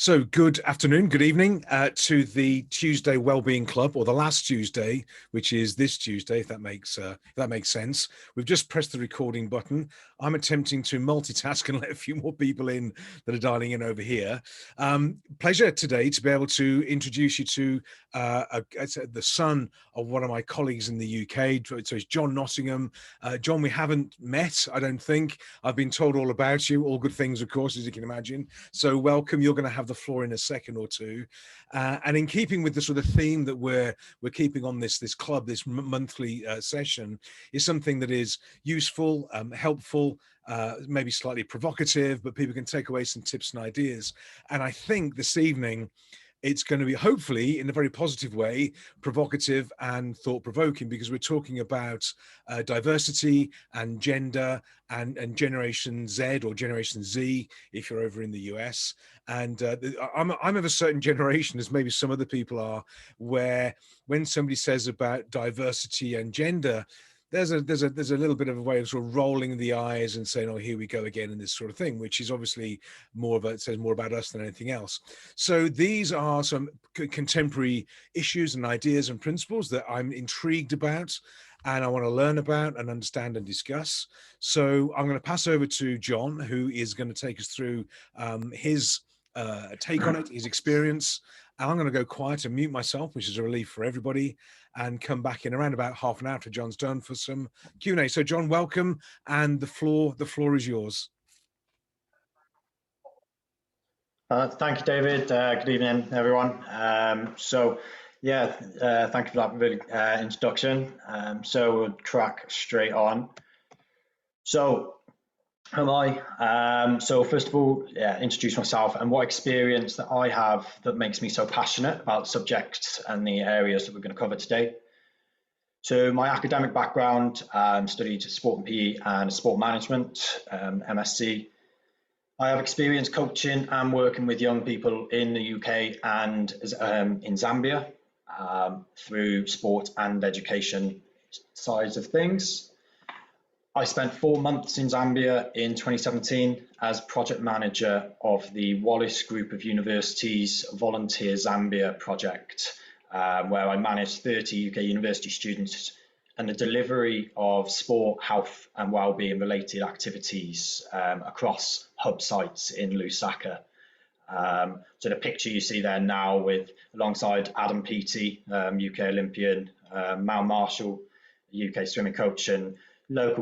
So good afternoon, good evening to the Tuesday Wellbeing Club, or the last Tuesday, which is this Tuesday, if that makes sense. We've just pressed the recording button. I'm attempting to multitask and let a few more people in that are dialing in over here. Pleasure today to be able to introduce you to the son of one of my colleagues in the UK. So it's John Nottingham. John, we haven't met, I don't think. I've been told all about you, all good things, of course, as you can imagine. So welcome. You're going to have the floor in a second or two, and in keeping with the sort of theme that we're keeping on this club, this monthly session, is something that is useful, helpful, maybe slightly provocative, but people can take away some tips and ideas. And I think this evening it's going to be, hopefully in a very positive way, provocative and thought-provoking, because we're talking about diversity and gender and Generation Z, or Generation Z if you're over in the US. And I'm of a certain generation, as maybe some other people are, where when somebody says about diversity and gender, there's a little bit of a way of sort of rolling the eyes and saying, oh, here we go again, and this sort of thing, which is obviously it says more about us than anything else. So these are some contemporary issues and ideas and principles that I'm intrigued about, and I want to learn about and understand and discuss. So I'm going to pass over to John, who is going to take us through his take on it, his experience. And I'm going to go quiet and mute myself, which is a relief for everybody, and come back in around about half an hour after John's done for some Q&A. So John, welcome, and the floor is yours. Thank you, David. Good evening, everyone. Thank you for that really, introduction. So we'll track straight on. So who am I? So first of all, introduce myself and what experience that I have that makes me so passionate about subjects and the areas that we're going to cover today. So my academic background, studied sport and PE and sport management, MSc. I have experience coaching and working with young people in the UK and in Zambia through sport and education sides of things. I spent 4 months in Zambia in 2017 as project manager of the Wallace Group of Universities Volunteer Zambia project, where I managed 30 UK university students and the delivery of sport, health and wellbeing related activities across hub sites in Lusaka. So the picture you see there now alongside Adam Peaty, UK Olympian, Mal Marshall, UK swimming coach, and a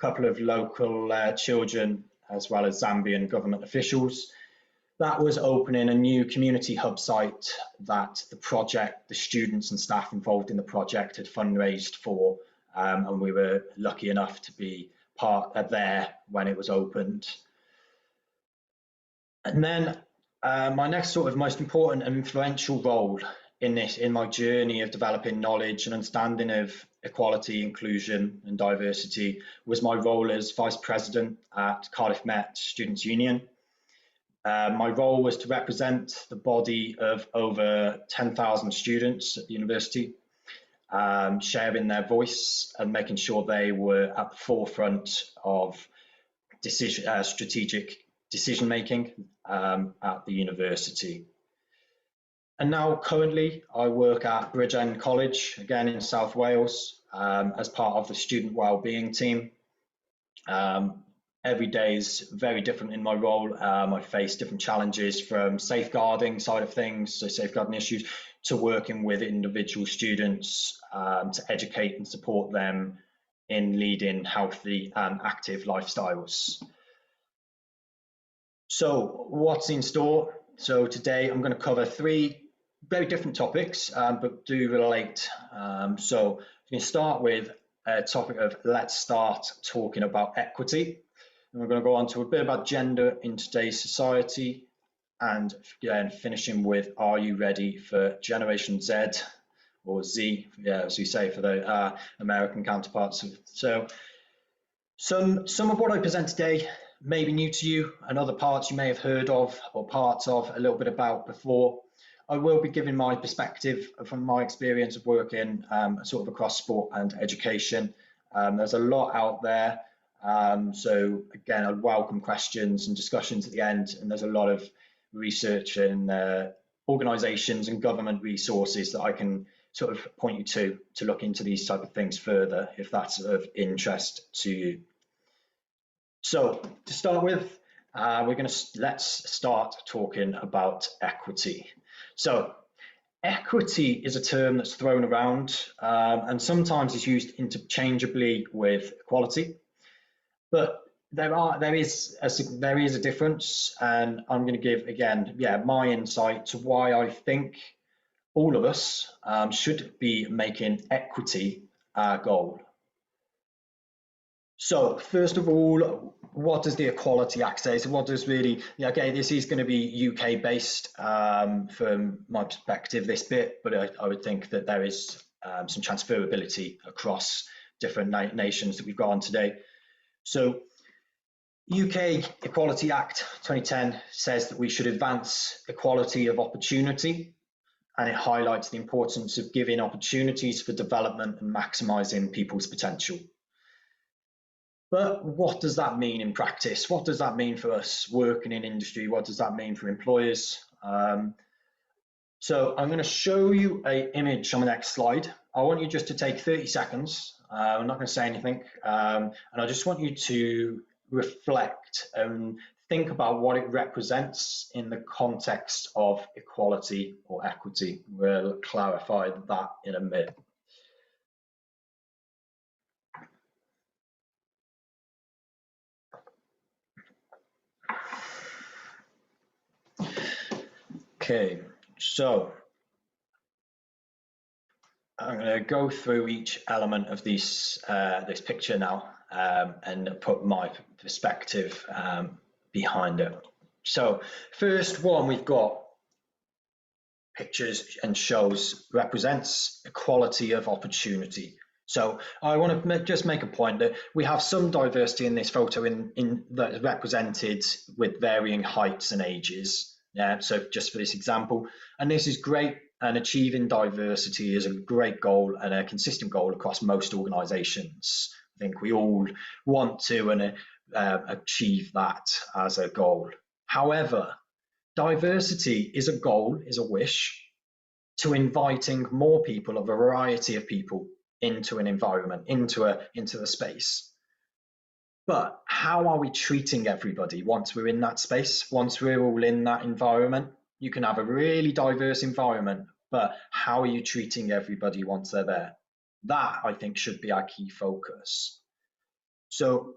couple of local children, as well as Zambian government officials. That was opening a new community hub site that the students and staff involved in the project had fundraised for, and we were lucky enough to be part of there when it was opened. And then my next sort of most important and influential role in my journey of developing knowledge and understanding of equality, inclusion and diversity was my role as Vice President at Cardiff Met Students' Union. My role was to represent the body of over 10,000 students at the university, sharing their voice and making sure they were at the forefront of strategic decision making at the university. And now currently I work at Bridgend College, again in South Wales, as part of the student wellbeing team. Every day is very different in my role. I face different challenges, from safeguarding side of things, so safeguarding issues, to working with individual students to educate and support them in leading healthy and active lifestyles. So what's in store? So today I'm going to cover 3 very different topics, but do relate. So I'm going to start with a topic of let's start talking about equity. And we're going to go on to a bit about gender in today's society, and again finishing with, are you ready for Generation Z, or Z, as we say for the American counterparts. So some of what I present today may be new to you, and other parts you may have heard of or parts of a little bit about before. I will be giving my perspective from my experience of working sort of across sport and education. There's a lot out there. So again, I'd welcome questions and discussions at the end, and there's a lot of research and organisations and government resources that I can sort of point you to look into these type of things further if that's of interest to you. So to start with, let's start talking about equity. So equity is a term that's thrown around and sometimes is used interchangeably with equality, but there is a difference, and I'm going to give again, my insight to why I think all of us should be making equity our goal. So first of all, what does the Equality Act say? So what does really, okay, this is going to be UK based from my perspective, this bit, but I would think that there is some transferability across different nations that we've got on today. So UK Equality Act 2010 says that we should advance equality of opportunity, and it highlights the importance of giving opportunities for development and maximising people's potential. But what does that mean in practice? What does that mean for us working in industry? What does that mean for employers? So I'm going to show you an image on the next slide. I want you just to take 30 seconds. I'm not going to say anything. And I just want you to reflect and think about what it represents in the context of equality or equity. We'll clarify that in a minute. Okay, so I'm going to go through each element of this picture now and put my perspective behind it. So first one we've got pictures and shows represents equality of opportunity. So I want to just make a point that we have some diversity in this photo that is represented with varying heights and ages. Yeah, so just for this example, and this is great, and achieving diversity is a great goal and a consistent goal across most organisations. I think we all want to achieve that as a goal. However, diversity is a goal, is a wish, to inviting more people, a variety of people, into an environment, into the space. But how are we treating everybody once we're in that space, once we're all in that environment? You can have a really diverse environment, but how are you treating everybody once they're there? That, I think, should be our key focus. So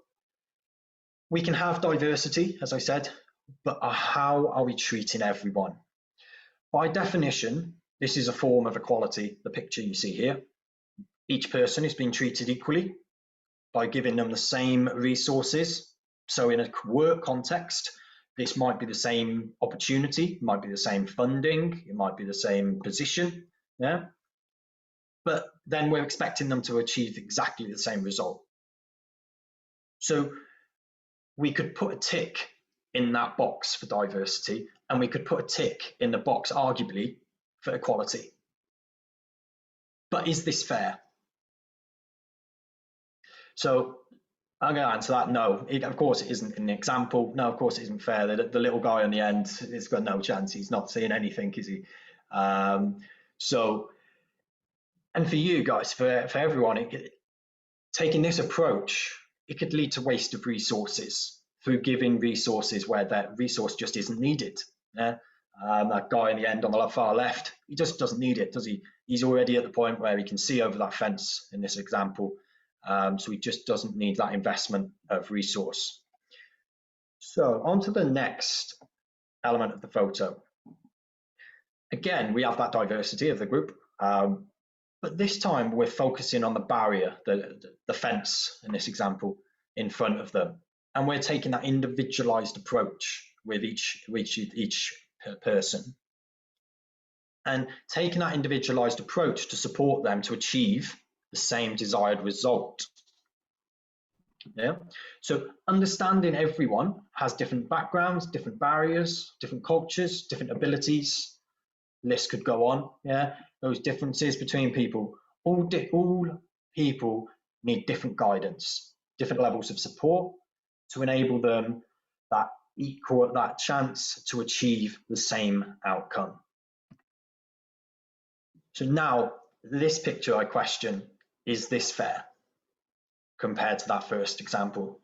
we can have diversity, as I said, but how are we treating everyone? By definition, this is a form of equality, the picture you see here. Each person is being treated equally by giving them the same resources. So in a work context, this might be the same opportunity, it might be the same funding, it might be the same position, yeah? But then we're expecting them to achieve exactly the same result. So we could put a tick in that box for diversity, and we could put a tick in the box, arguably, for equality. But is this fair? So I'm going to answer that no. Of course it isn't in the example. No, of course it isn't fair. The little guy on the end has got no chance. He's not seeing anything, is he? So, and for you guys, for everyone, taking this approach, it could lead to waste of resources through giving resources where that resource just isn't needed. Yeah? That guy in the end on the far left, he just doesn't need it, does he? He's already at the point where he can see over that fence in this example. So he just doesn't need that investment of resource. So on to the next element of the photo. Again, we have that diversity of the group, but this time we're focusing on the barrier, the fence in this example, in front of them. And we're taking that individualized approach with each person. And taking that individualized approach to support them to achieve the same desired result. Yeah. So understanding everyone has different backgrounds, different barriers, different cultures, different abilities. List could go on. Yeah. Those differences between people. All people need different guidance, different levels of support to enable them that equal that chance to achieve the same outcome. So now this picture I question, is this fair compared to that first example?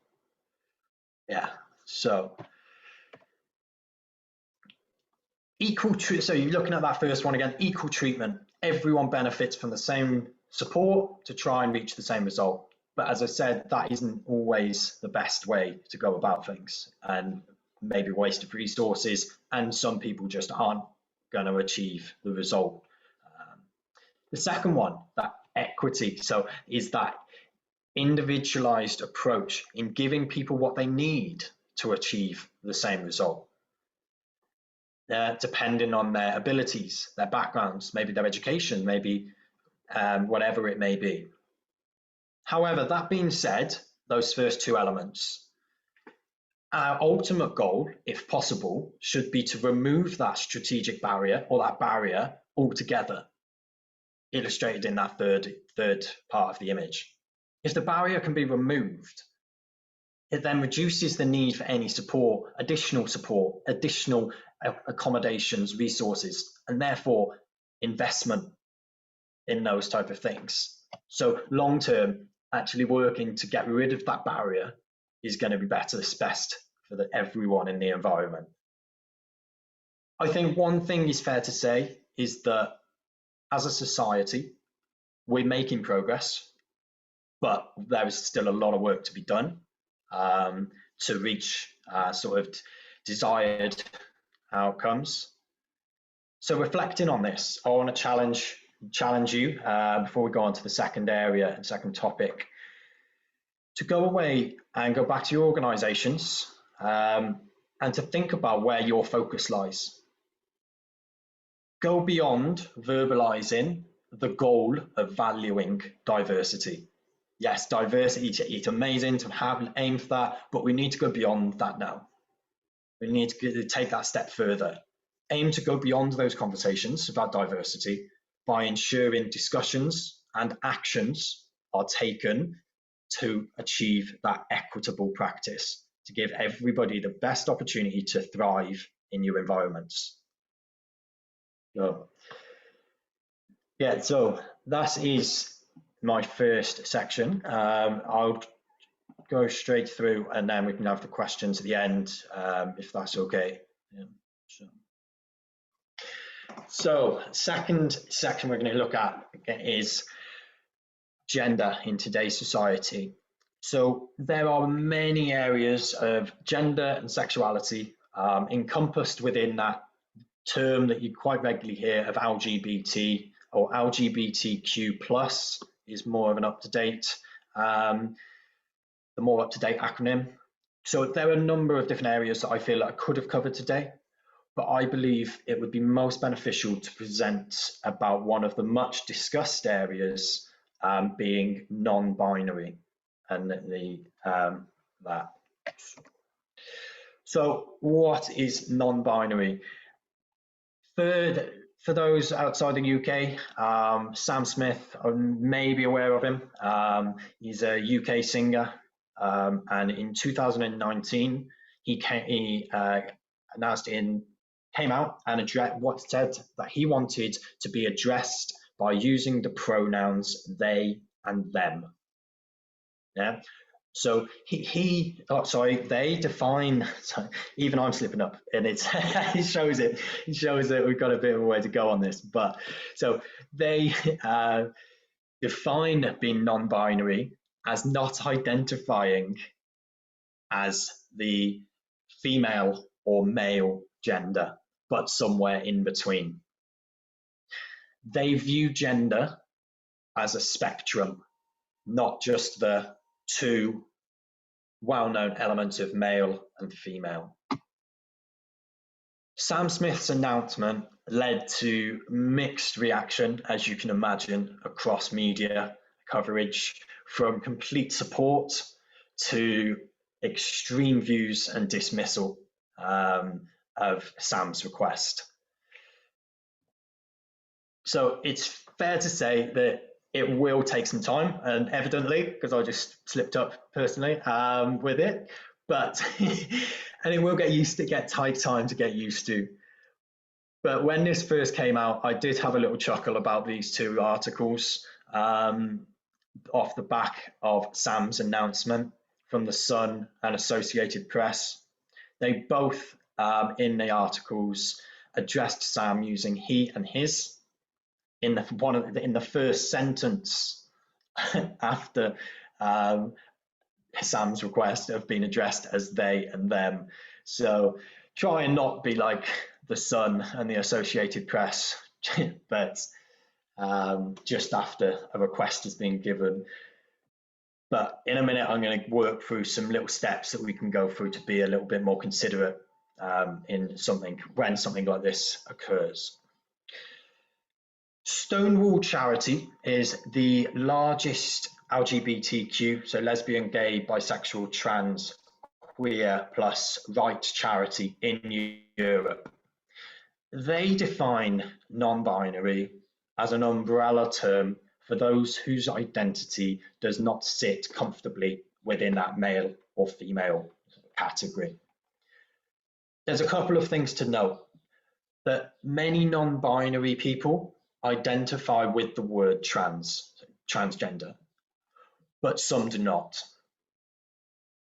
Yeah, so so you're looking at that first one again, equal treatment. Everyone benefits from the same support to try and reach the same result. But as I said, that isn't always the best way to go about things, and maybe waste of resources, and some people just aren't going to achieve the result. The second one, that equity, so is that individualized approach in giving people what they need to achieve the same result, depending on their abilities, their backgrounds, maybe their education, maybe whatever it may be. However, that being said, those first two elements, our ultimate goal, if possible, should be to remove that strategic barrier or that barrier altogether, illustrated in that third part of the image. If the barrier can be removed, it then reduces the need for any support, additional accommodations, resources, and therefore investment in those type of things. So long term, actually working to get rid of that barrier is going to be better, it's best for everyone in the environment. I think one thing is fair to say is that as a society, we're making progress, but there is still a lot of work to be done to reach sort of desired outcomes. So reflecting on this, I want to challenge you before we go on to the second area and second topic, to go away and go back to your organizations and to think about where your focus lies. Go beyond verbalizing the goal of valuing diversity. Yes, diversity, it's amazing to have aim for that, but we need to go beyond that now. We need to take that step further. Aim to go beyond those conversations about diversity by ensuring discussions and actions are taken to achieve that equitable practice, to give everybody the best opportunity to thrive in your environments. So that is my first section. I'll go straight through and then we can have the questions at the end, if that's okay. Yeah, so second section we're going to look at is gender in today's society. So there are many areas of gender and sexuality encompassed within that term that you quite regularly hear of LGBT or LGBTQ plus is more of an up-to-date, the more up-to-date acronym. So there are a number of different areas that I feel like I could have covered today, but I believe it would be most beneficial to present about one of the much discussed areas being non-binary and that. So what is non-binary? For those outside the UK, Sam Smith, I may be aware of him. He's a UK singer, and in 2019, he came out and said that he wanted to be addressed by using the pronouns they and them. Yeah. So they define, even I'm slipping up, and it shows that we've got a bit of a way to go on this, but so they define being non-binary as not identifying as the female or male gender, but somewhere in between. They view gender as a spectrum, not just the two well-known elements of male and female. Sam Smith's announcement led to mixed reaction, as you can imagine, across media coverage, from complete support to extreme views and dismissal of Sam's request. So it's fair to say that it will take some time, and evidently, because I just slipped up personally with it, but and it will take time to get used to. But when this first came out, I did have a little chuckle about these two articles off the back of Sam's announcement from the Sun and Associated Press. They both, in the articles, addressed Sam using he and his in the first sentence after Sam's request of being addressed as they and them. So try and not be like the Sun and the Associated Press, but just after a request has been given. But in a minute, I'm going to work through some little steps that we can go through to be a little bit more considerate when something like this occurs. Stonewall Charity is the largest LGBTQ, so lesbian, gay, bisexual, trans, queer plus rights charity in Europe. They define non-binary as an umbrella term for those whose identity does not sit comfortably within that male or female category. There's a couple of things to note: that many non-binary people identify with the word transgender, but some do not.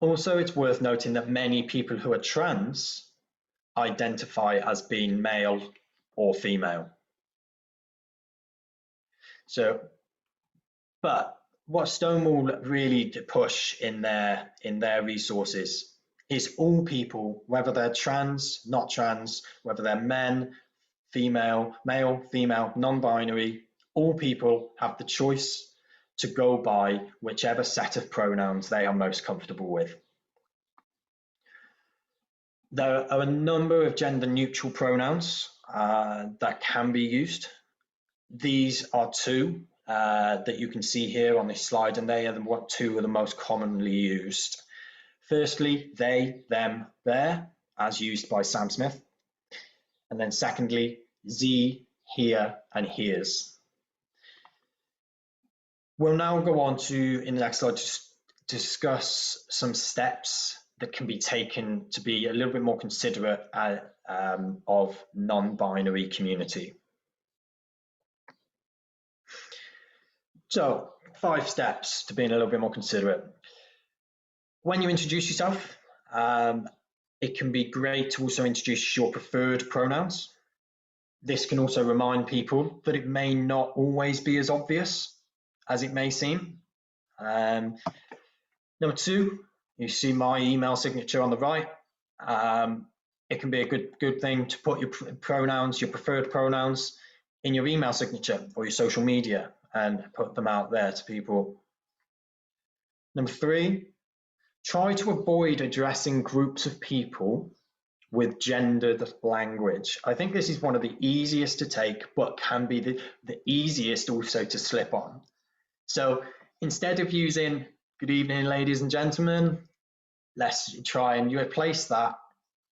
Also, it's worth noting that many people who are trans identify as being male or female. So, but what Stonewall really push in their resources is all people, whether they're trans, not trans, whether they're men, female, male, female, non-binary, all people have the choice to go by whichever set of pronouns they are most comfortable with. There are a number of gender-neutral pronouns that can be used. These are two that you can see here on this slide, and they are two of the most commonly used. Firstly, they, them, their, as used by Sam Smith. And then secondly, ze, here, and hers. We'll now go on to, in the next slide, to discuss some steps that can be taken to be a little bit more considerate of non-binary community. So, 5 steps to being a little bit more considerate. When you introduce yourself, it can be great to also introduce your preferred pronouns. This can also remind people that it may not always be as obvious as it may seem. Number 2, you see my email signature on the right. It can be a good thing to put your pronouns, your preferred pronouns, in your email signature or your social media and put them out there to people. Number 3, try to avoid addressing groups of people with gendered language. I think this is one of the easiest to take, but can be the easiest also to slip on. So instead of using good evening, ladies and gentlemen, let's try and you replace that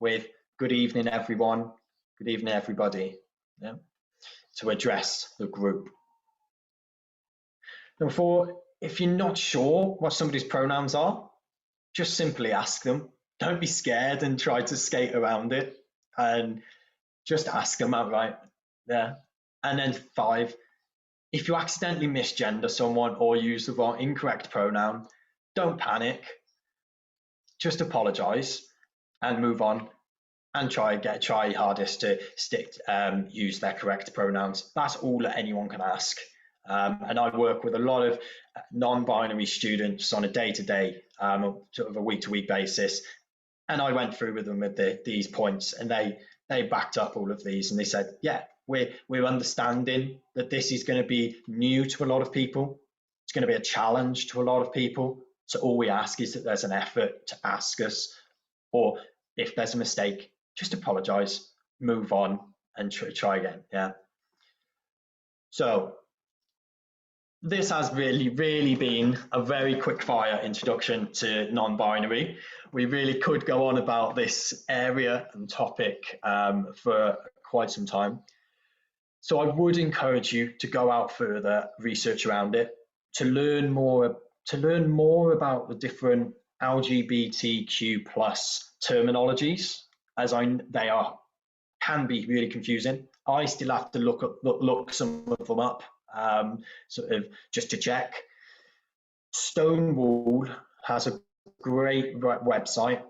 with good evening, everyone, good evening, everybody, yeah, to address the group. Number 4, if you're not sure what somebody's pronouns are, just simply ask them. Don't be scared and try to skate around it, and just ask them outright. Yeah. And then 5, if you accidentally misgender someone or use the incorrect pronoun, don't panic. Just apologize and move on and try your hardest to use their correct pronouns. That's all that anyone can ask. And I work with a lot of non-binary students on a day-to-day, sort of a week-to-week basis. And I went through with them with these points, and they backed up all of these, and they said, yeah, we're understanding that this is going to be new to a lot of people. It's going to be a challenge to a lot of people. So all we ask is that there's an effort to ask us, or if there's a mistake, just apologize, move on, and try again. Yeah. So this has really been a very quick fire introduction to non-binary. We really could go on about this area and topic for quite some time. So I would encourage you to go out further, research around it, to learn more about the different LGBTQ plus terminologies, as they can be really confusing. I still have to look some of them up, sort of just to check. Stonewall has a great website,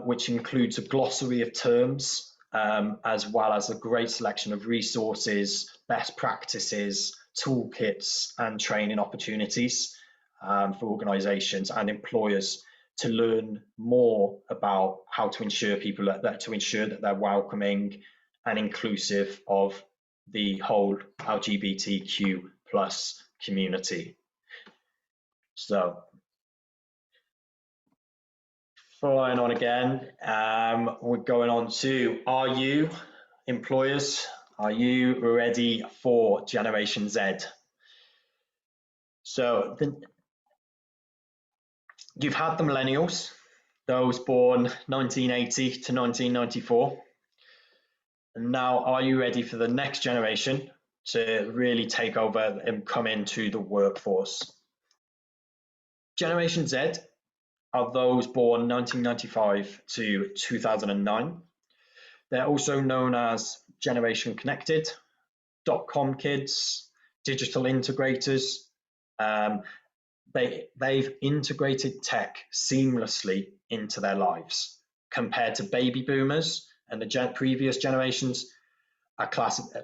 which includes a glossary of terms, as well as a great selection of resources, best practices, toolkits, and training opportunities for organisations and employers to learn more about how to ensure that they're welcoming and inclusive of the whole LGBTQ plus community. So, following on again, we're going on to, are you, employers, are you ready for Generation Z? So, you've had the millennials, those born 1980 to 1994. And now, are you ready for the next generation to really take over and come into the workforce? Generation Z are those born 1995 to 2009. They're also known as Generation Connected, .com kids, digital integrators. They've integrated tech seamlessly into their lives. Compared to baby boomers and the previous generations, are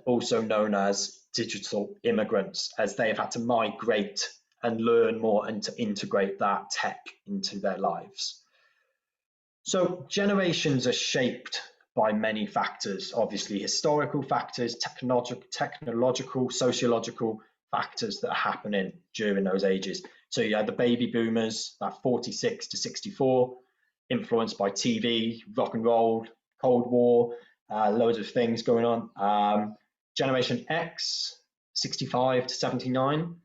also known as digital immigrants, as they've had to migrate and learn more and to integrate that tech into their lives. So generations are shaped by many factors, obviously historical factors, technological, sociological factors that are happening during those ages. So you had the baby boomers, that 46 to 64, influenced by TV, rock and roll, Cold War, loads of things going on. Generation X, 65 to 79,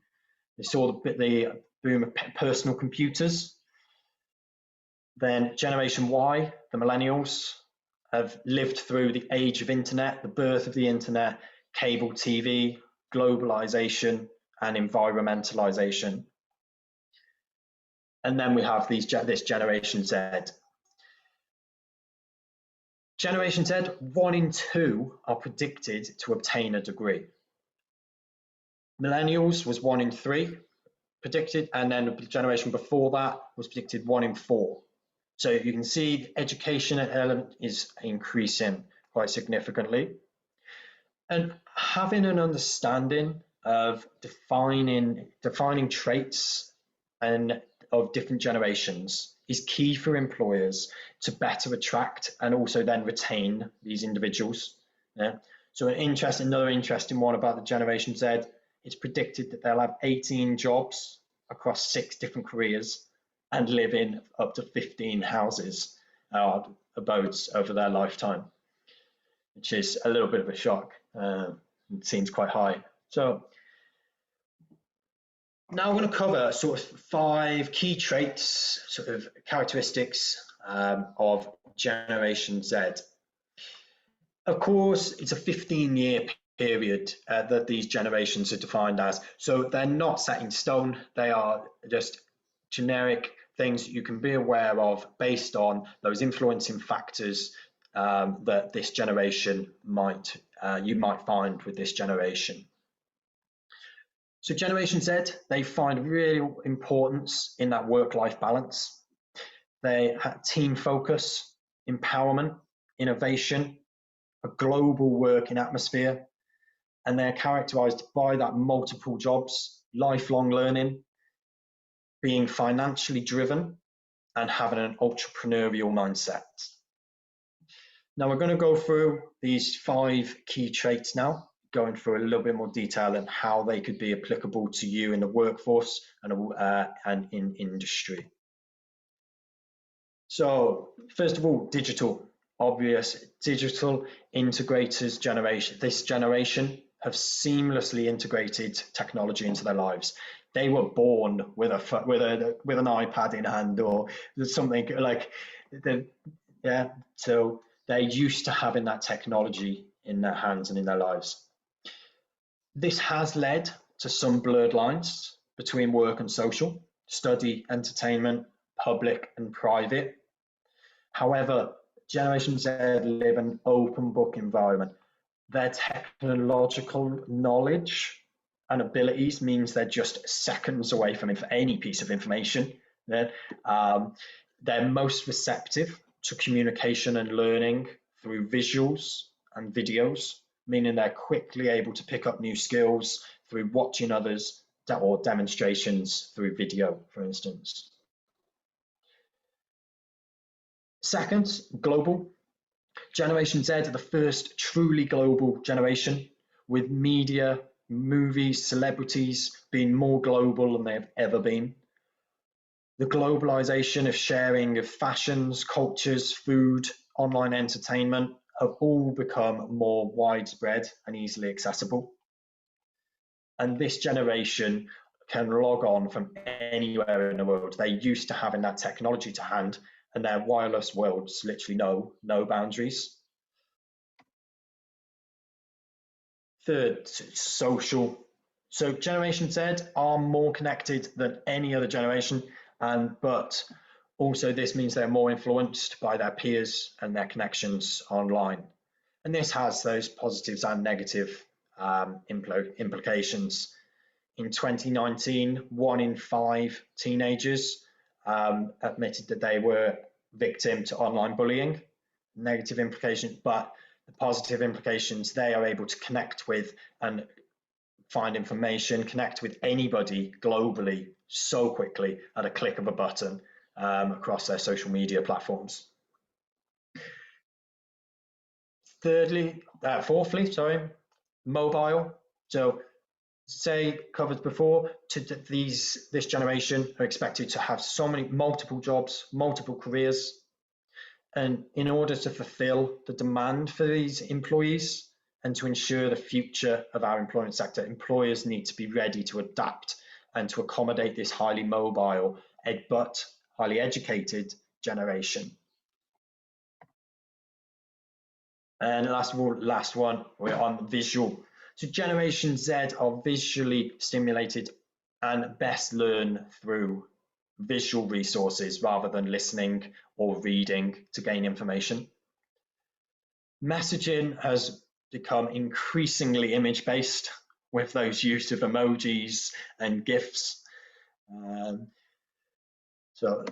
they saw the boom of personal computers. Then Generation Y, the millennials, have lived through the age of internet, the birth of the internet, cable TV, globalization, and environmentalization. And then we have this Generation Z. Generation Z, 1 in 2 are predicted to obtain a degree. Millennials was 1 in 3 predicted, and then the generation before that was predicted 1 in 4. So you can see the education element is increasing quite significantly. And having an understanding of defining traits and of different generations is key for employers to better attract and also then retain these individuals. Yeah? So another interesting one about the Generation Z, it's predicted that they'll have 18 jobs across 6 different careers and live in up to 15 houses, abodes over their lifetime, which is a little bit of a shock. It seems quite high. So now I'm going to cover sort of 5 key traits, sort of characteristics of Generation Z. Of course, it's a 15-year period that these generations are defined as. So they're not set in stone. They are just generic things that you can be aware of based on those influencing factors that this generation you might find with this generation. So Generation Z, they find real importance in that work-life balance. They have team focus, empowerment, innovation, a global working atmosphere, and they're characterized by that multiple jobs, lifelong learning, being financially driven, and having an entrepreneurial mindset. Now we're going to go through these 5 key traits now, going through a little bit more detail and how they could be applicable to you in the workforce and in industry. So first of all, digital. Obvious, digital integrators generation. This generation have seamlessly integrated technology into their lives. They were born with an iPad in hand or something like that. Yeah, so they're used to having that technology in their hands and in their lives. This has led to some blurred lines between work and social, study, entertainment, public and private. However, Generation Z live in an open book environment. Their technological knowledge and abilities means they're just seconds away from any piece of information. They're most receptive to communication and learning through visuals and videos, meaning they're quickly able to pick up new skills through watching others or demonstrations through video, for instance. Second, global. Generation Z are the first truly global generation, with media, movies, celebrities being more global than they have ever been. The globalization of sharing of fashions, cultures, food, online entertainment have all become more widespread and easily accessible. And this generation can log on from anywhere in the world. They're used to having that technology to hand, and their wireless worlds literally know no boundaries. Third, social. So Generation Z are more connected than any other generation, but also this means they're more influenced by their peers and their connections online. And this has those positives and negative implications. In 2019, 1 in 5 teenagers admitted that they were victim to online bullying. Negative implications, but the positive implications, they are able to connect with and find information, connect with anybody globally so quickly at a click of a button across their social media platforms. Fourthly, mobile. So say covered before, this generation are expected to have multiple jobs, multiple careers. And in order to fulfill the demand for these employees and to ensure the future of our employment sector, employers need to be ready to adapt and to accommodate this highly mobile but highly educated generation. And last one, we're on visual. So Generation Z are visually stimulated and best learn through visual resources rather than listening or reading to gain information. Messaging has become increasingly image-based with those use of emojis and GIFs. So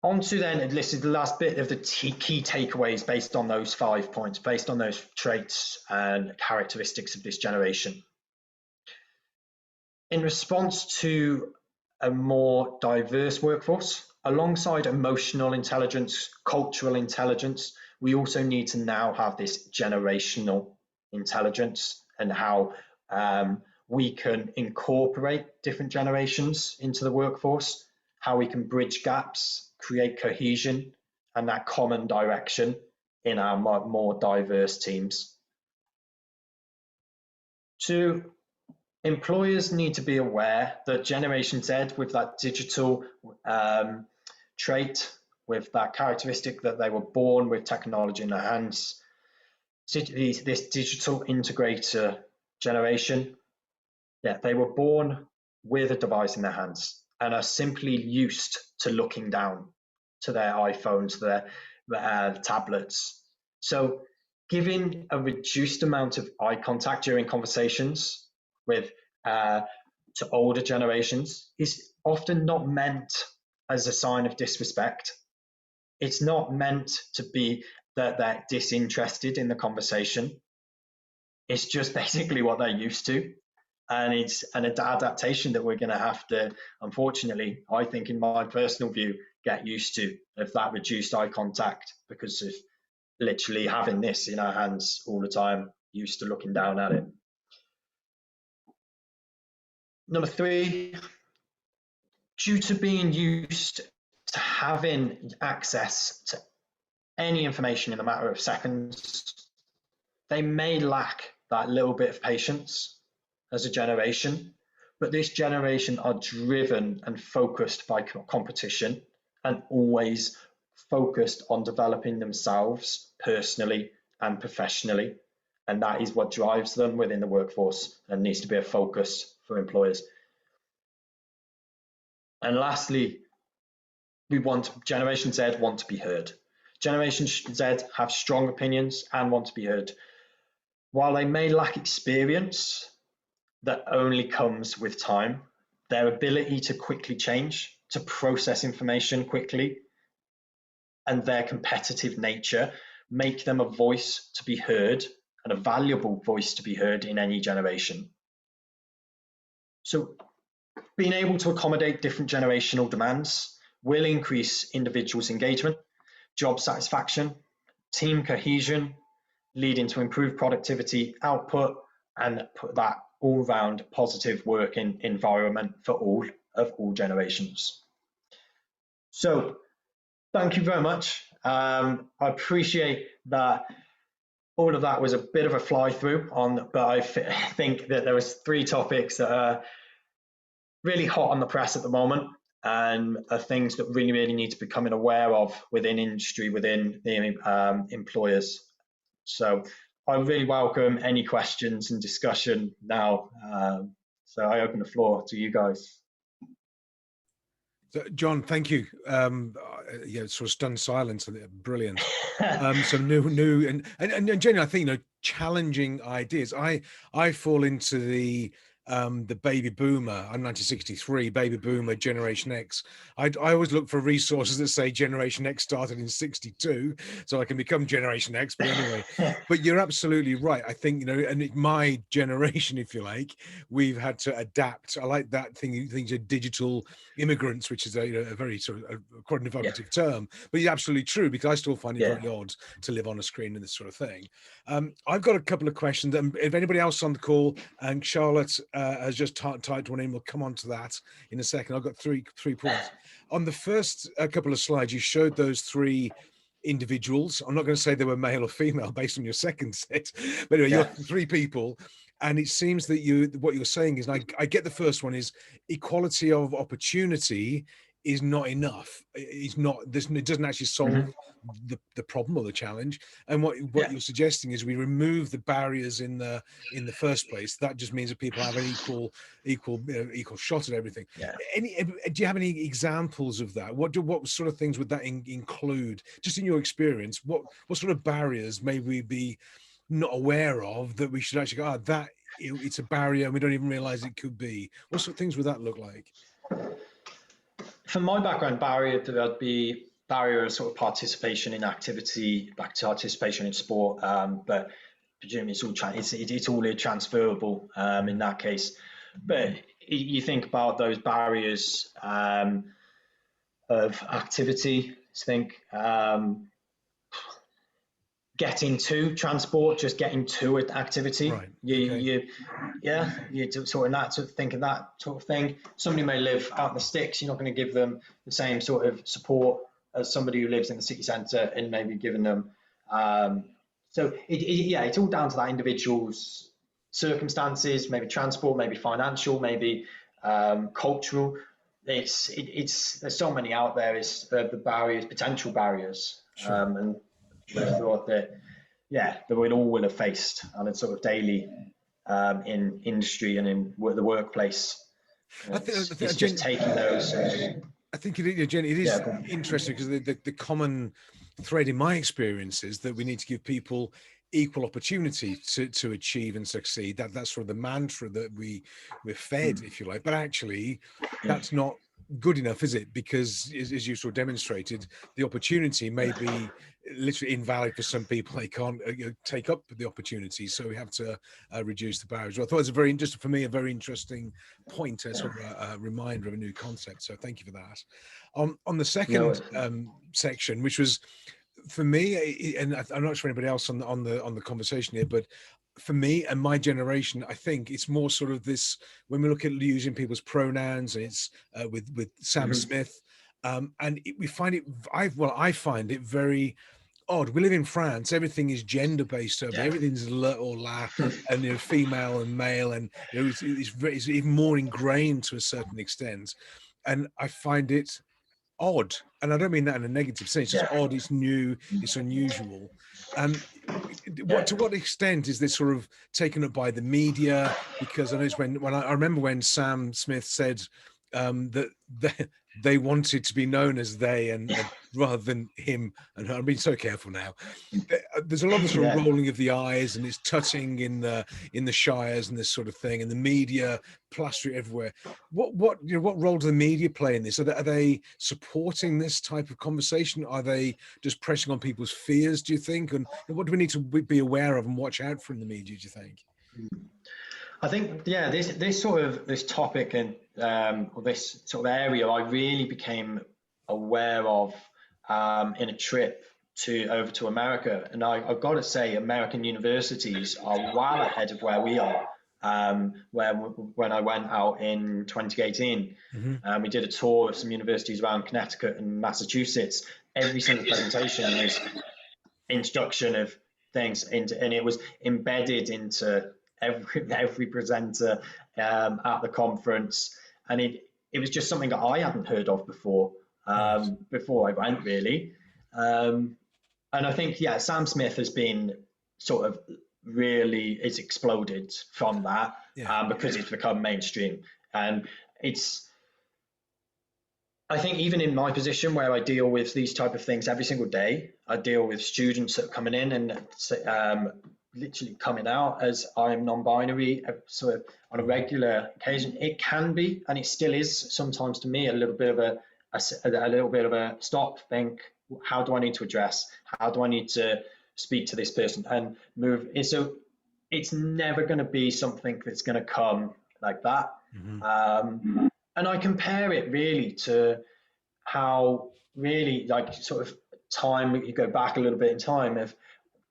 on to then, this is the last bit of the key takeaways based on those 5 points, based on those traits and characteristics of this generation. In response to a more diverse workforce, alongside emotional intelligence, cultural intelligence, we also need to now have this generational intelligence and how we can incorporate different generations into the workforce, how we can bridge gaps, create cohesion and that common direction in our more diverse teams. 2, employers need to be aware that Generation Z, with that digital trait, with that characteristic that they were born with technology in their hands, this digital integrator generation, they were born with a device in their hands and are simply used to looking down to their iPhones, their tablets. So giving a reduced amount of eye contact during conversations with to older generations is often not meant as a sign of disrespect. It's not meant to be that they're disinterested in the conversation. It's just basically what they're used to. And it's an adaptation that we're going to have to, unfortunately, I think in my personal view, get used to, of that reduced eye contact, because of literally having this in our hands all the time, used to looking down at it. Number 3, due to being used to having access to any information in a matter of seconds, they may lack that little bit of patience as a generation, but this generation are driven and focused by competition and always focused on developing themselves personally and professionally. And that is what drives them within the workforce and needs to be a focus for employers. And lastly, Generation Z want to be heard. Generation Z have strong opinions and want to be heard. While they may lack experience, that only comes with time. Their ability to quickly change, to process information quickly, and their competitive nature make them a voice to be heard, and a valuable voice to be heard in any generation. So being able to accommodate different generational demands will increase individuals' engagement, job satisfaction, team cohesion, leading to improved productivity, output, and put that all-round positive working environment for all generations. So thank you very much. I appreciate that all of that was a bit of a fly through but I think that there was 3 topics that are really hot on the press at the moment and are things that really need to be becoming aware of within industry, within the employers. So I really welcome any questions and discussion now. So I open the floor to you guys. So, John, thank you. Yeah, sort of stunned silence. Brilliant. Some new and generally, I think, challenging ideas. I fall into the baby boomer. I'm 1963, baby boomer, Generation X. I always look for resources that say Generation X started in 62, so I can become Generation X. But anyway, but you're absolutely right. I think, and my generation, if you like, we've had to adapt. I like that thing. Things are digital immigrants, which is a very sort of quite an evocative term, but it's absolutely true, because I still find it very odd to live on a screen and this sort of thing. I've got a couple of questions. If anybody else on the call, and Charlotte has just typed one in, we'll come on to that in a second. I've got three points. On the first couple of slides, you showed those 3 individuals. I'm not going to say they were male or female based on your second set, but anyway, you're 3 people. And it seems that what you're saying is, and I get the first one, is equality of opportunity is not enough. It doesn't actually solve the problem or the challenge. And what you're suggesting is we remove the barriers in the first place. That just means that people have an equal shot at everything. Do you have any examples of that? What sort of things would that include, just in your experience? What sort of barriers may we be not aware of that we should actually go, that it's a barrier and we don't even realize it could be? What sort of things would that look like? From my background, there'd be barrier of sort of participation in activity, back to participation in sport, but presumably it's all transferable in that case. But you think about those barriers of activity, I think getting to transport, just getting to an activity. Right. You're sort of that, sort of thinking that sort of thing. Somebody may live out in the sticks. You're not going to give them the same sort of support as somebody who lives in the city centre, and maybe giving them. So it's all down to that individual's circumstances, maybe transport, maybe financial, maybe cultural. There's so many out there. Is the barriers, potential barriers, and I thought that we all have faced on a sort of daily in industry and in the workplace. It's just taking those. I think Jenny, it is interesting, because the common thread in my experience is that we need to give people equal opportunity to achieve and succeed. That's sort of the mantra that we're fed, if you like. But actually, that's not good enough, is it? Because as you sort of demonstrated, the opportunity may be literally invalid for some people. They can't take up the opportunity, so we have to reduce the barriers. I thought it was just for me a very interesting point, a sort of a reminder of a new concept. So thank you for that. On the second section, which was for me, and I'm not sure anybody else on the conversation here, but for me and my generation, I think it's more sort of this, when we look at using people's pronouns, and it's with Sam Smith, and we find it, I find it very odd. We live in France, everything is gender based over there. Everything's le or la, and female and male, and it's even more ingrained to a certain extent, and I find it odd, and I don't mean that in a negative sense. It's just odd, it's new, it's unusual. To what extent is this sort of taken up by the media? Because I know when I remember when Sam Smith said that they wanted to be known as they and rather than him and her. I'm being so careful now. There's a lot of sort of Yeah. rolling of the eyes, and it's tutting in the shires and this sort of thing, and the media plaster it everywhere. What role do the media play in this? Are they supporting this type of conversation? Are they just pressing on people's fears, do you think? And what do we need to be aware of and watch out for in the media, do you think? I think, yeah, this topic and or this sort of area, I really became aware of in a trip over to America, and I've got to say, American universities are well ahead of where we are. When I went out in 2018, we did a tour of some universities around Connecticut and Massachusetts. Every single presentation was introduction of things and it was embedded into every presenter at the conference, and it was just something that I hadn't heard of before before I went, really. And I think, yeah, Sam Smith has been sort of it's exploded from that, because it's become mainstream. And I think even in my position where I deal with these type of things every single day, I deal with students that are coming in and literally coming out as I'm non-binary, sort of on a regular occasion. It can be, and it still is sometimes to me, a little bit of a stop, think, how do I need to address? How do I need to speak to this person and move? So it's never going to be something that's going to come like that. And I compare it really to how really, like, sort of time, you go back a little bit in time of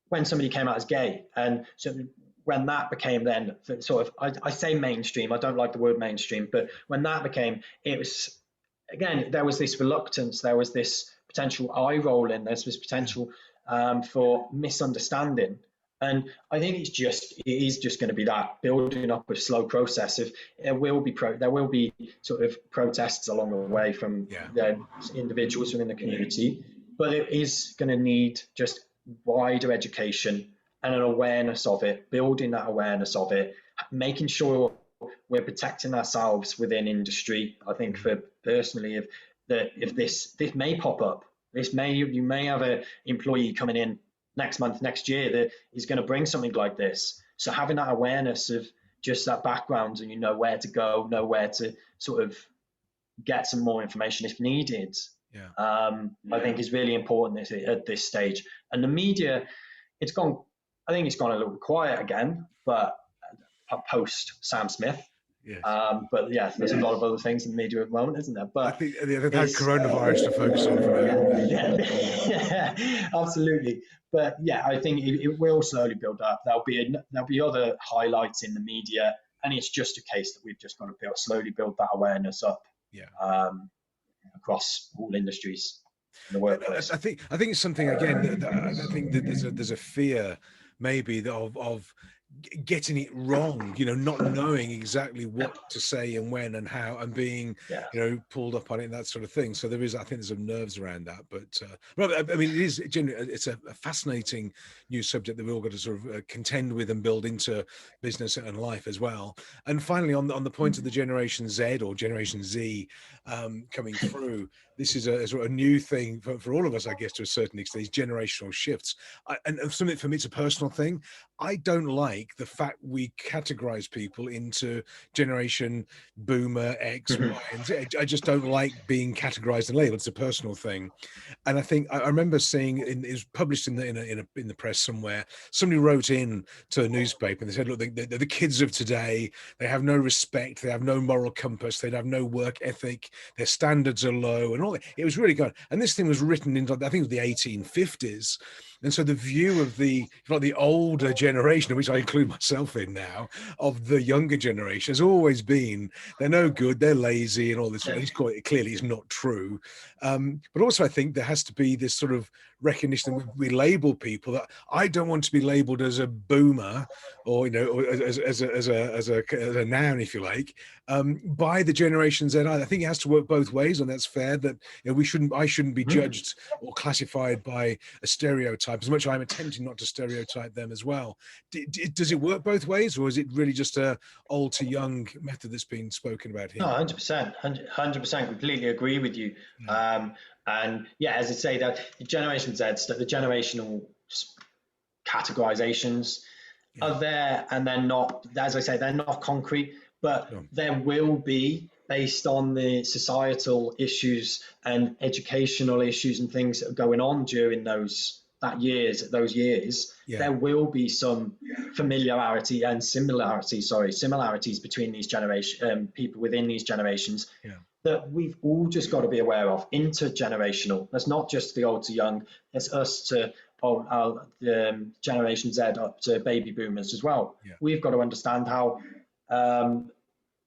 when somebody came out as gay, and so when that became then sort of, I say mainstream, I don't like the word mainstream, but when that became, it was, again, there was this reluctance, there was this potential eye rolling, there's this potential for misunderstanding. And I think it is just going to be that building up a slow process of there will be sort of protests along the way from individuals within the community, but it is going to need just wider education and an awareness of it, building that awareness of it, making sure we're protecting ourselves within industry. I think for personally, if this may pop up, you may have an employee coming in next month, next year, that is going to bring something like this. So having that awareness of just that background, and you know where to go, know where to sort of get some more information if needed, I think is really important at this stage. And the media, I think it's gone a little quiet again, but post Sam Smith. Yes. But yeah, there's a lot of other things in the media at the moment, isn't there? But I think they've had coronavirus to focus on for now. Yeah, absolutely. But yeah, I think it will slowly build up. There'll be other highlights in the media, and it's just a case that we've just got to slowly build that awareness up. Across all industries in the workplace. I think it's something, again, that I think that there's a fear maybe of getting it wrong, not knowing exactly what to say and when and how, and being pulled up on it and that sort of thing. So I think there's some nerves around that, but I mean, it's a fascinating new subject that we've all got to sort of contend with and build into business and life as well. And finally, on the point of the Generation Z or Generation Z coming through, this is a sort of new thing for all of us, I guess, to a certain extent, these generational shifts. And something for me, it's a personal thing. I don't like the fact we categorize people into generation boomer, X, Y, and Z. I just don't like being categorized and labeled. It's a personal thing. And I think I remember seeing it was published in the press somewhere. Somebody wrote in to a newspaper and they said, look, they're the kids of today. They have no respect. They have no moral compass. They have no work ethic. Their standards are low and all that. It was really good. And this thing was written in, I think it was the 1850s. And so the view of the older generation, of which I include myself in now, of the younger generation has always been, they're no good, they're lazy and all this. Clearly it's not true. But also I think there has to be this sort of recognition that we label people, that I don't want to be labeled as a boomer or, or as a noun, if you like, by the Generation Z. I think it has to work both ways, and that's fair, that I shouldn't be judged or classified by a stereotype, as much as I'm attempting not to stereotype them as well. Does it work both ways, or is it really just a old to young method that's been spoken about here? No, 100%, 100%, completely agree with you. And yeah, as I say, that the Generation Z, the generational categorizations are there, and they're not, as I say, they're not concrete, but there will be, based on the societal issues and educational issues and things that are going on during those years, there will be some familiarity and similarities between these people within these generations that we've all just got to be aware of. Intergenerational. That's not just the old to young. It's us to Generation Z up to baby boomers as well. We've got to understand how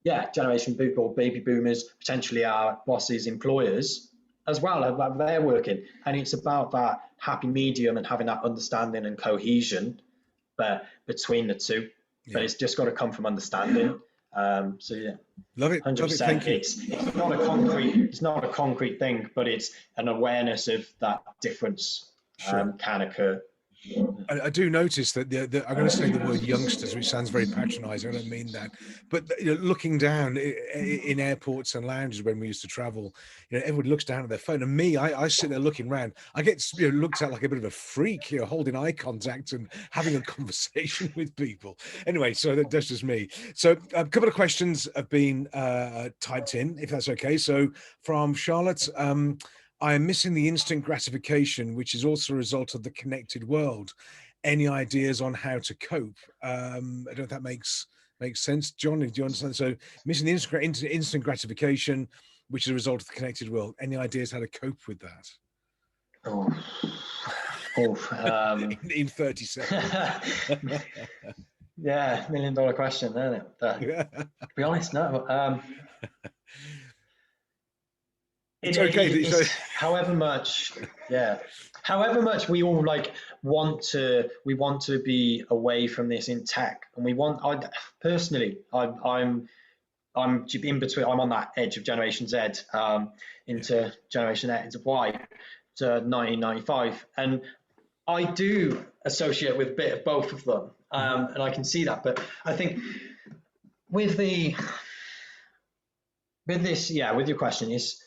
generation people, baby boomers, potentially our bosses, employers as well, they're working. And it's about that happy medium and having that understanding and cohesion between the two. But it's just got to come from understanding. So yeah, love it. 100%. Thank you. It's not a concrete thing, but it's an awareness of that difference can occur. I do notice that I'm going to say the word youngsters, which sounds very patronizing. I don't mean that, but looking down in airports and lounges when we used to travel, everyone looks down at their phone, and me, I sit there looking around. I get looked at like a bit of a freak, holding eye contact and having a conversation with people. Anyway, so that's just me. So a couple of questions have been typed in, if that's okay. So from Charlotte. I am missing the instant gratification, which is also a result of the connected world. Any ideas on how to cope? I don't know if that makes sense. John, do you understand? So missing the instant gratification, which is a result of the connected world. Any ideas how to cope with that? In 30 seconds. Yeah, $1 million question, isn't it? To be honest, no. It's okay. However much we all want to be away from this in tech, and I'm in between. I'm on that edge of Generation Z into Generation X, into Y, to 1995, and I do associate with a bit of both of them, and I can see that. But I think with your question is.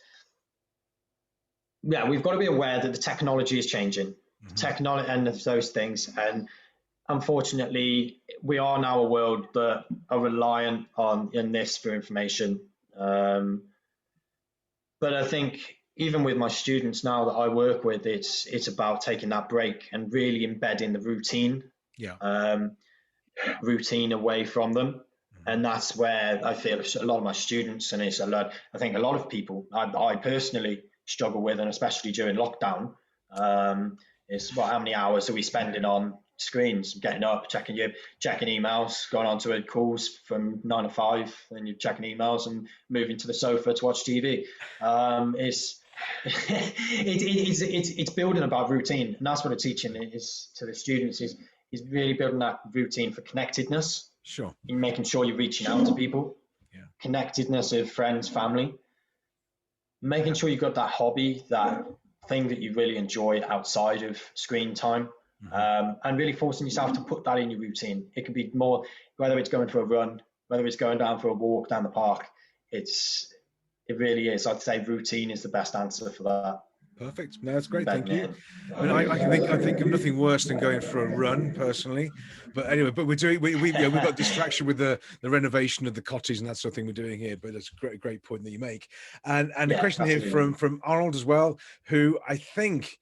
Yeah, we've got to be aware that the technology is changing, technology and those things. And unfortunately, we are now a world that are reliant in this for information. But I think even with my students now that I work with, it's about taking that break and really embedding the routine away from them. And that's where I feel a lot of my students, and I think a lot of people, I personally struggle with, and especially during lockdown, is how many hours are we spending on screens, getting up, checking emails, going on to calls from 9 to 5, then you're checking emails and moving to the sofa to watch TV. It's building about routine, and that's what I'm teaching is to the students is really building that routine for connectedness. Sure. In making sure you're reaching out to people, connectedness of friends, family, making sure you've got that hobby, that thing that you really enjoy outside of screen time, and really forcing yourself to put that in your routine. It can be more, whether it's going for a run, whether it's going down for a walk down the park. It really is. I'd say routine is the best answer for that. Perfect. No, that's great. Thank you. I mean, I think of nothing worse than going for a run personally. But anyway, we're doing we've got distraction with the renovation of the cottage and that sort of thing we're doing here. But that's a great point that you make. And a question here from Arnold as well, who I think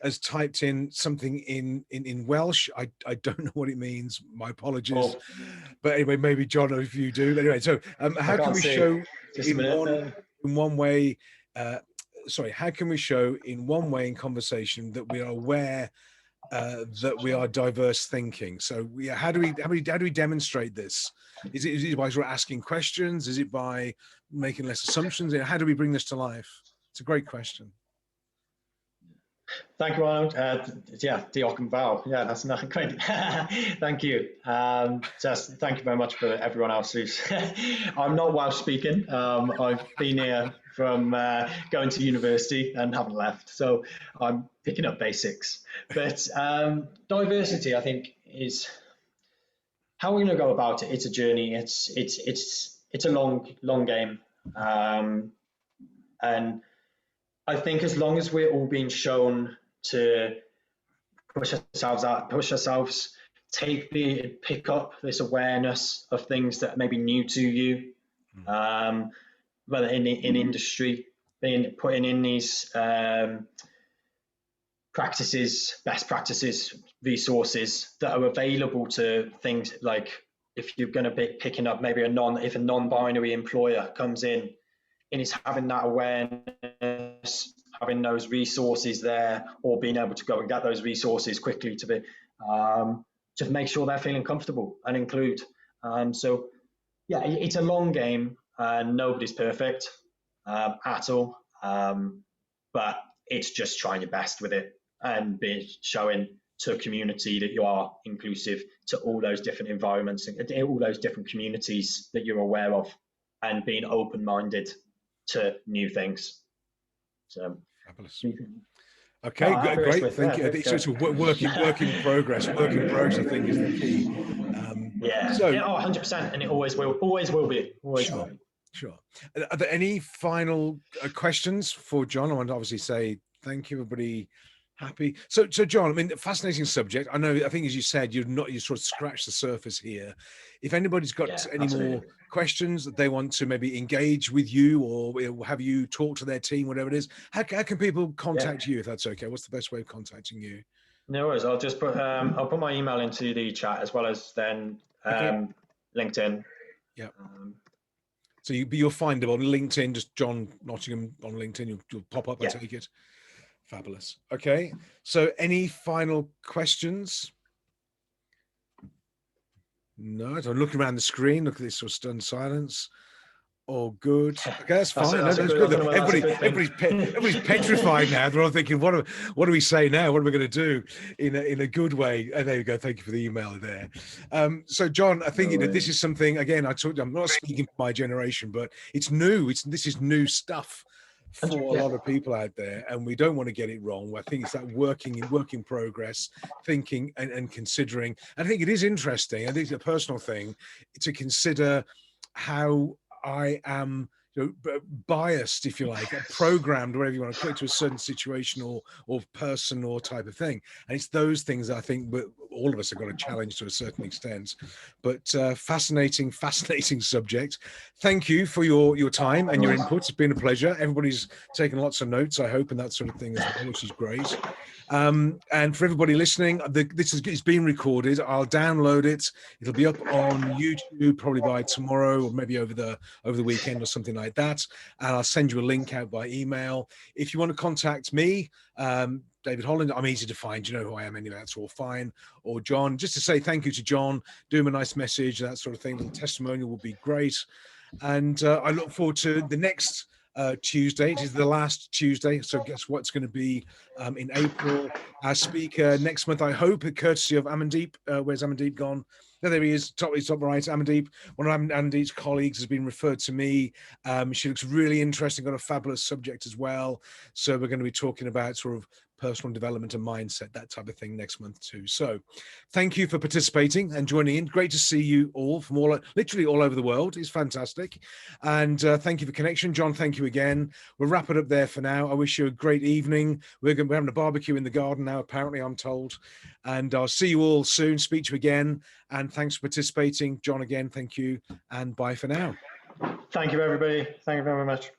has typed in something in Welsh. I don't know what it means. My apologies. But anyway, maybe John, if you do. Anyway, so how can we show in one way? How can we show in one way in conversation that we are aware that we are diverse thinking? So how do we demonstrate this? Is it by sort of asking questions? Is it by making less assumptions? How do we bring this to life? It's a great question. Thank you, Arnold. Yeah, Diolch yn fawr. Yeah, that's not great. Thank you. Just thank you very much for everyone else who's. I'm not Welsh speaking. I've been here from going to university and haven't left, so I'm picking up basics. But diversity, I think, is how we're going to go about it. It's a journey. It's a long game, and I think as long as we're all being shown to push ourselves out, push ourselves, pick up this awareness of things that may be new to you, whether in industry, putting in these practices, best practices, resources that are available to things like if you're going to be picking up maybe if a non-binary employer comes in and is having that awareness, having those resources there, or being able to go and get those resources quickly to make sure they're feeling comfortable and include. So yeah, it's a long game and nobody's perfect at all, but it's just trying your best with it and showing to a community that you are inclusive to all those different environments and all those different communities that you're aware of, and being open-minded to new things. So fabulous. Okay, great. With, thank you. It's just a work in progress. Work in progress, I think, is the key. So, 100%, and it always will be. Sure. Are there any final questions for John? I want to obviously say thank you, everybody. Happy. So John, I mean, fascinating subject. I think, as you said, you sort of scratched the surface here. If anybody's got any more questions that they want to maybe engage with you or have you talk to their team, whatever it is, how can people contact you, if that's okay? What's the best way of contacting you? No worries. I'll just put I'll put my email into the chat as well as then LinkedIn. Yeah. So you'll find them on LinkedIn, just John Nottingham on LinkedIn. You'll pop up, I take it. Fabulous. Okay. So any final questions? No, I'm looking around the screen. Look at this sort of stunned silence. Oh, good. Okay, that's fine. That's good. Everybody's petrified now. They're all thinking, what do we say now? What are we going to do in a good way? And there you go. Thank you for the email there. So, John, I think this is something, again, I'm not speaking for my generation, but it's new. This is new stuff for a lot of people out there, and we don't want to get it wrong. I think it's that work in progress, thinking and considering. And I think it is interesting. I think it's a personal thing to consider how I am biased, if you like, programmed, wherever you want to put it, to a certain situation or person or type of thing. And it's those things that I think all of us have got to challenge to a certain extent. But fascinating subject. Thank you for your time and your input. It's been a pleasure. Everybody's taken lots of notes, I hope, and that sort of thing as well, which is great. And for everybody listening, it's been recorded. I'll download it. It'll be up on YouTube probably by tomorrow or maybe over the weekend or something like that. And I'll send you a link out by email. If you want to contact me, David Holland, I'm easy to find. You know who I am anyway. That's all fine. Or John, just to say thank you to John, do him a nice message, that sort of thing. The testimonial will be great. And I look forward to the next Tuesday. It is the last Tuesday, so guess what's going to be in April. Our speaker next month, I hope, courtesy of Amandeep. Where's Amandeep gone? No, there he is. He's top right. Amandeep, one of Amandeep's colleagues, has been referred to me. She looks really interesting, got a fabulous subject as well. So we're going to be talking about sort of personal development and mindset, that type of thing next month too. So thank you for participating and joining in. Great to see you all from literally all over the world. It's fantastic. And thank you for connection. John, thank you again. We'll wrap it up there for now. I wish you a great evening. We're having a barbecue in the garden now, apparently, I'm told. And I'll see you all soon. Speak to you again. And thanks for participating. John, again, thank you. And bye for now. Thank you, everybody. Thank you very much.